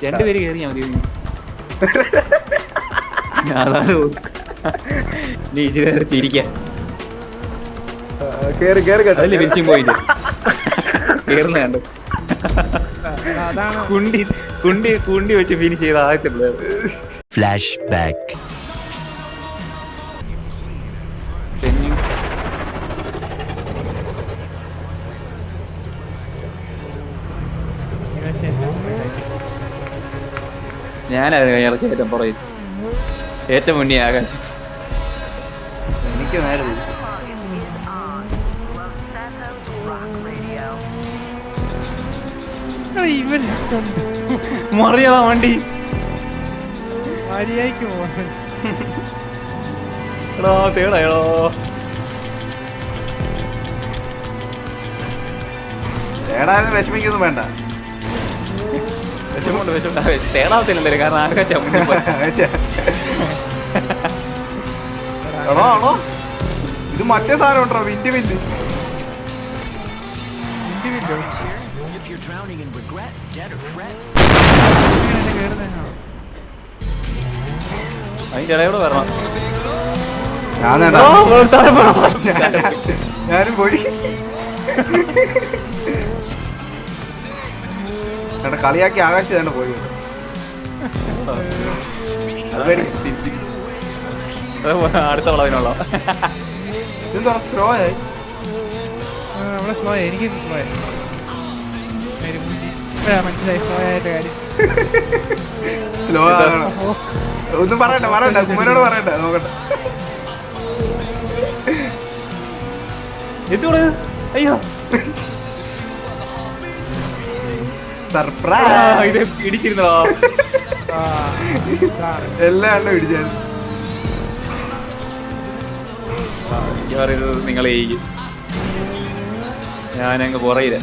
രണ്ടുപേര് കയറിയാ മതി. അതാണ് നീ ഇച്ചിരി ചിരിക്കാൻ അതല്ലേ ഫിനിഷിംഗ് പോയിന്റ് കേറുന്ന കണ്ടു. കുണ്ടി കുണ്ടി കുണ്ടി വെച്ച് ഫിനിഷ് ചെയ്ത ആദ്യത്തെ ഫ്ലാഷ് ബാക്ക്. ഞാനായിരുന്നു കഴിഞ്ഞ ഏറ്റവും പുറകിൽ ഏറ്റവും മുന്നേ ആകാശം. എനിക്ക് നേരെ മറിയതാ വണ്ടി എടോ തേടാ ഏടായാലും വിഷമിക്കൊന്നും വേണ്ട. വിഷമുണ്ട് തേടാവത്തില്ലല്ലേ കാരണം ആകാശം ആണോ ആണോ ഇത് മറ്റേ സാധനം ഉണ്ടോ വിൻഡ് വിൻഡ്. അതിന്റെ ഇടയോട് വരണം. ഞാനും പോയി ചേട്ടാ കളിയാക്കി ആകാശം തന്നെ പോയി. അടുത്ത വളവിനുള്ള ഇതെന്താ സ്ലോ ആയി. എനിക്ക് മനസ്സിലായി സ്ലോ ആയിട്ട് കാര്യം. സ്ലോ ആണോ ഒന്നും പറയണ്ട കുമാരോട് പറയണ്ട നോക്കട്ടെ. എന്തുകൊണ്ട് അയ്യോ സർപ്രൈസ് ഇത് ഇടിച്ചിരുന്നോ എല്ലാ എണ്ണം ഇടിച്ചായിരുന്നു. പറയുന്നത് നിങ്ങളെ ഞാനങ്ങ് പുറയില്ല.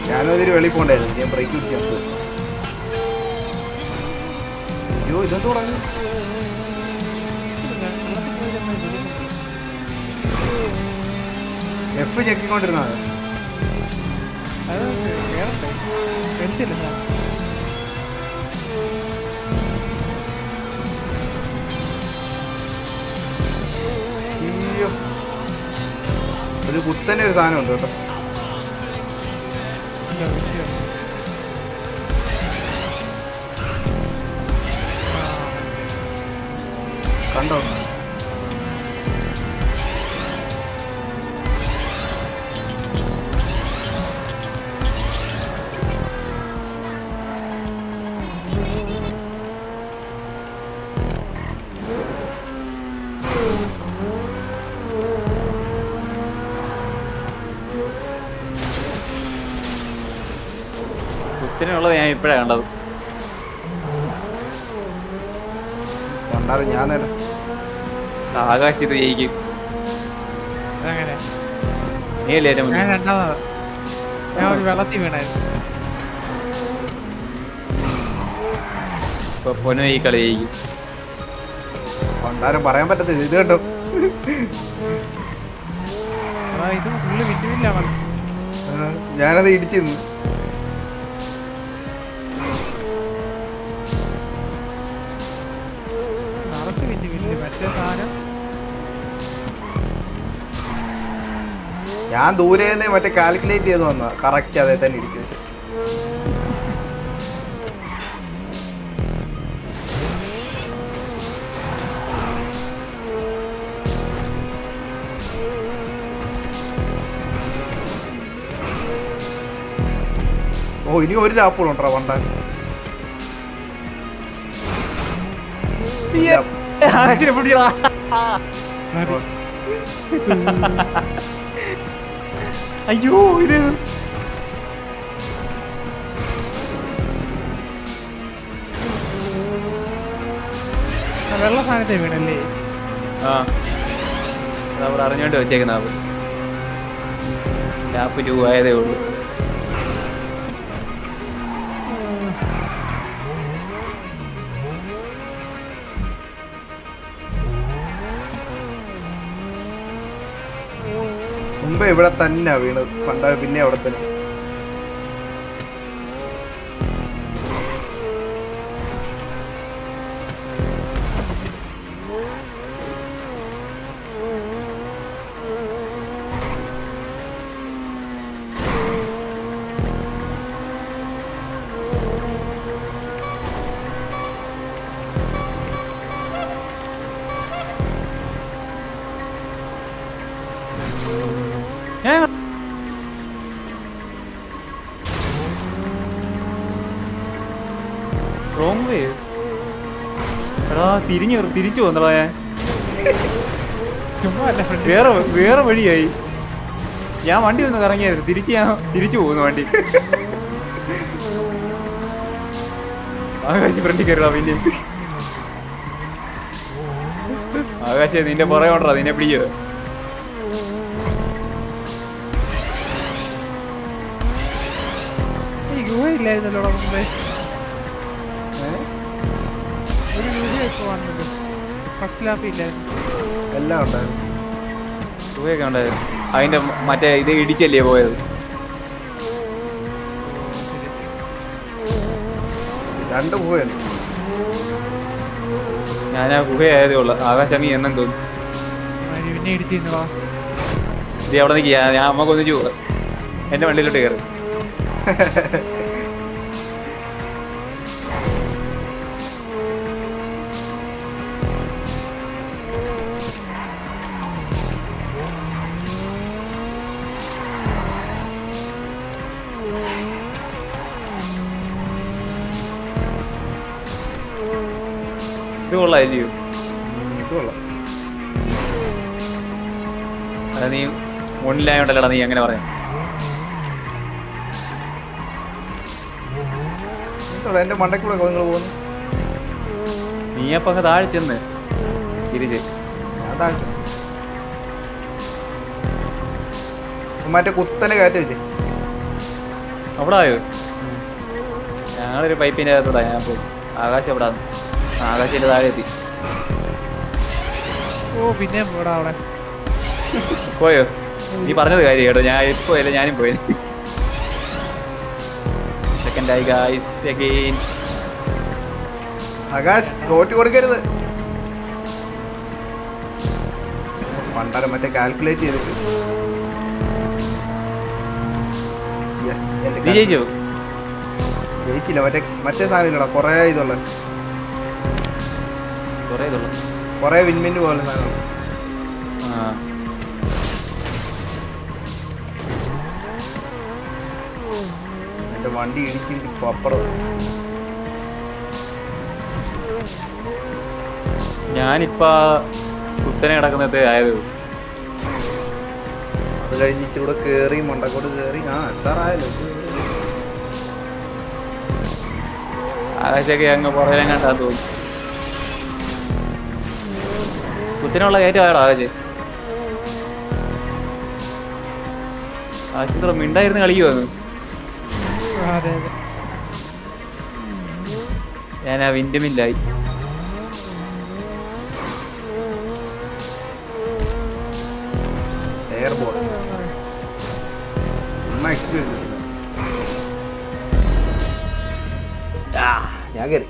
ഞാനൊരു വെളി പോണ്ടായിരുന്നു. ഞാൻ ബ്രേക്ക് പിടിക്കാൻ അയ്യോ ഇതെന്ത് തുടങ്ങി. എഫ് ഞെക്കിക്കൊണ്ടിരുന്നത് ഒരു കുത്തന്നെ ഒരു സാധനം ഉണ്ട് കേട്ടോ. കണ്ടോ കുത്തിനുള്ളത് ഞാൻ ഇപ്പഴാ കണ്ടത്. കണ്ടാലും ഞാൻ നേരം ആകാശത്ത് ജയിക്കും. നീയല്ലേ ഏറ്റവും ഞാൻ മുന്നിൽ. രണ്ടാമത് ഞാൻ ഒരു വെള്ളത്തിൽ വീണായിരുന്നു. ഇപ്പൊ പൊന്നു ഈ കളി ജയിക്കും. കണ്ടാലും പറയാൻ പറ്റത്തില്ല. ഇത് കണ്ടോ ഇത് ഫുള്ള് വിറ്റുമില്ലാണ്. ഞാനത് ഇടിച്ചിരുന്നു. നിറച്ച് വിറ്റുമില്ല മറ്റേ സാധനം. ഞാൻ ദൂരെ നിന്ന് മറ്റേ കാൽക്കുലേറ്റ് ചെയ്ത് വന്ന കറക്റ്റ് അതേ തന്നെ ഇരിക്കും. ഓ ഇനി ഒരു ലാപ്പുകളുണ്ടോ വണ്ടാൻ? ആകാശിനെ പിടിച്ചടാ. അയ്യോ ഇത് വെള്ള സാധനത്തെ വീണല്ലേ? ആ അവിടെ അറിഞ്ഞോണ്ട് വെച്ചേക്കുന്ന ലാപ്പ് 2 ആയതേ ഉള്ളൂ. മുമ്പേ ഇവിടെ തന്നെ വീണത്, പണ്ട പിന്നെ അവിടെ തന്നെ. റോങ് വേ എടാ തിരിച്ചു വന്നടാ ഞാൻ. ചുമ്മാ അല്ല ഫ്രണ്ട്. വേറെ വഴിയായി. ഞാൻ വണ്ടി ഒന്ന് കറങ്ങിയായിരുന്നു, തിരിച്ചു പോകുന്നു വണ്ടി. ആകാശ് ഫ്രണ്ടിൽ കയറിടാ പിന്നെ. ആകാശ് നിന്റെ പുറകെ കൊണ്ടാ നിന്നെ പിടിക്കുക. ഇല്ലായിരുന്നല്ലോ മുമ്പേ. ഒരു രൂപ ഇപ്പൊ വന്നത് ഫസ്റ്റ് ലാപ്പ് ഇല്ലായിരുന്നു. എല്ലാം ഉണ്ടായിരുന്നു. രൂപയൊക്കെ ഉണ്ടായിരുന്നു. അതിന്റെ മറ്റേ ഇത് ഇടിച്ചല്ലേ പോയത്. രണ്ട് പോയത്. ഞാൻ ആ ഗുഹയായതേ ഉള്ളു. ആകാശം അങ്ങ് എന്നും തോന്നി. പിന്നെ ഇടിച്ചിരുന്നോ? ഇത് അവിടെ നിൽക്കുക. ഞാൻ നമുക്കൊന്നിച്ചു പോകാം. എന്റെ വണ്ടിയിലോട്ട് കയറി. ഇത് കൊള്ളായിരിക്കും. ഇത് കൊള്ളാം. അത് നീ മുന്നിലായോണ്ടല്ലടാ നീ അങ്ങനെ പറയാം. എന്റെ മണ്ടക്കൂടെ നിങ്ങൾ പോകുന്നു. നീ അപ്പൊ അങ്ങ് താഴെ ചെന്ന് തിരിച്ച്. ഞാൻ താഴ്ച മറ്റേ കുത്തനെ കയറ്റി വെച്ചേ. അവിടെ ആയോ? ഞങ്ങളൊരു പൈപ്പിന്റെ അകത്തോടാ ഞാൻ പോയി. ആകാശം എവിടെ ആകാശത്തിന്റെ താഴെ എത്തി. ഓ പിന്നെ ഇവിടെ അവിടെ പോയോ? നീ പറഞ്ഞത് കാര്യം കേട്ടോ. ഞാൻ ഇപ്പൊ അല്ല ഞാനും പോയി. സെക്കൻഡായി ഗായ്സ് അഗൈൻ. ആകാശ് തോട്ടി കൊടുക്കരുത്. പണ്ടാരം മറ്റേ കാൽക്കുലേറ്റ് ചെയ്തിട്ട്. യെസ് നീ ജയിച്ചോ? ജയിച്ചില്ല. മറ്റേ സാധനം ഇല്ലടാ, കൊറേ ഇതുള്ള കൊറേ വിൻമിന്റ് പോലെ സാധനം. എന്റെ വണ്ടി ഇടിച്ചിട്ട് അപ്പുറം. ഞാനിപ്പ കുത്തനെ കിടക്കുന്നത് ആയത്. അത് കഴിഞ്ഞ് ഇച്ചിരൂടെ കേറി മണ്ടക്കോട് കേറി. എത്താറായല്ലോ. ആകാശൊക്കെ അങ്ങ് പുറകെ കണ്ടാ തോന്നി. കുത്തിനുള്ള കയറ്റമായോ ആകാശ്? ആശുത്ര മിണ്ടായിരുന്നു കളിക്കുവാന്ന്. അതെ അതെ. ഞാൻ ആ വിൻഡുമില്ലായി. Air ball experience. ഞാൻ കയറി.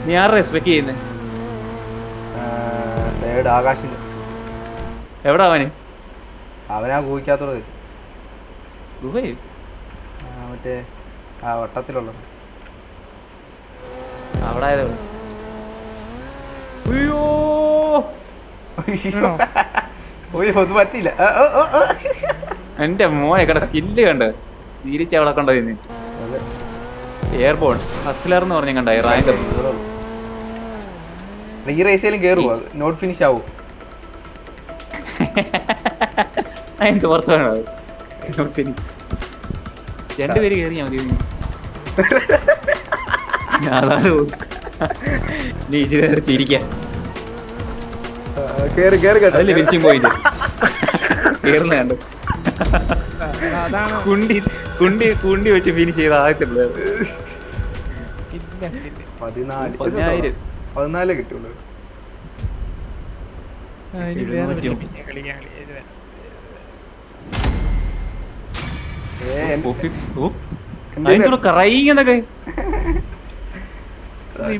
നീ ആരുടെ റെസ്പെക്ട് ചെയ്യുന്നത്? തേർഡ് ആകാശിന്. എവിടെ അവന്? അവനാ കൂഹിക്കാത്തോട് ഗുഹയോ? മറ്റേ ആ വട്ടത്തിലുള്ളത്. അവിടെ ആയതേ ഉള്ളൂ. അയ്യോ വീണോ? ഒന്നും പറ്റിയില്ല. എന്റെ മോനെ കണ്ട സ്കില്ല് കണ്ട് തിരിച്ച് അവിടെ കണ്ടോ ഇന്ന് എയർബോൺ ഹസ്ലർ എന്ന് പറഞ്ഞ കണ്ട റാങ്ക് ഈ റേസിലും കേറുവോ നോട്ട് ഫിനിഷ് ആവും? അതിന്റെ പുറത്ത് വേണത് രണ്ടുപേര് കയറിയാ മതി. അതാണ് നീ ഇച്ചിരി ചിരിക്കാൻ കേറി കേറി കേട്ടോ. അതല്ലേ ഫിനിഷിങ് പോയിന്റ് കേറുന്ന കണ്ട് അതാണ് കുണ്ടി കുണ്ടി കുണ്ടി വെച്ച് ഫിനിഷ് ചെയ്ത ആദ്യത്തെ 14 കിട്ടുള്ളൂ. ഇനി വേറെ പിന്നെ കളിക്കാൻ അതിനോട് കറൈന്നൊക്കെ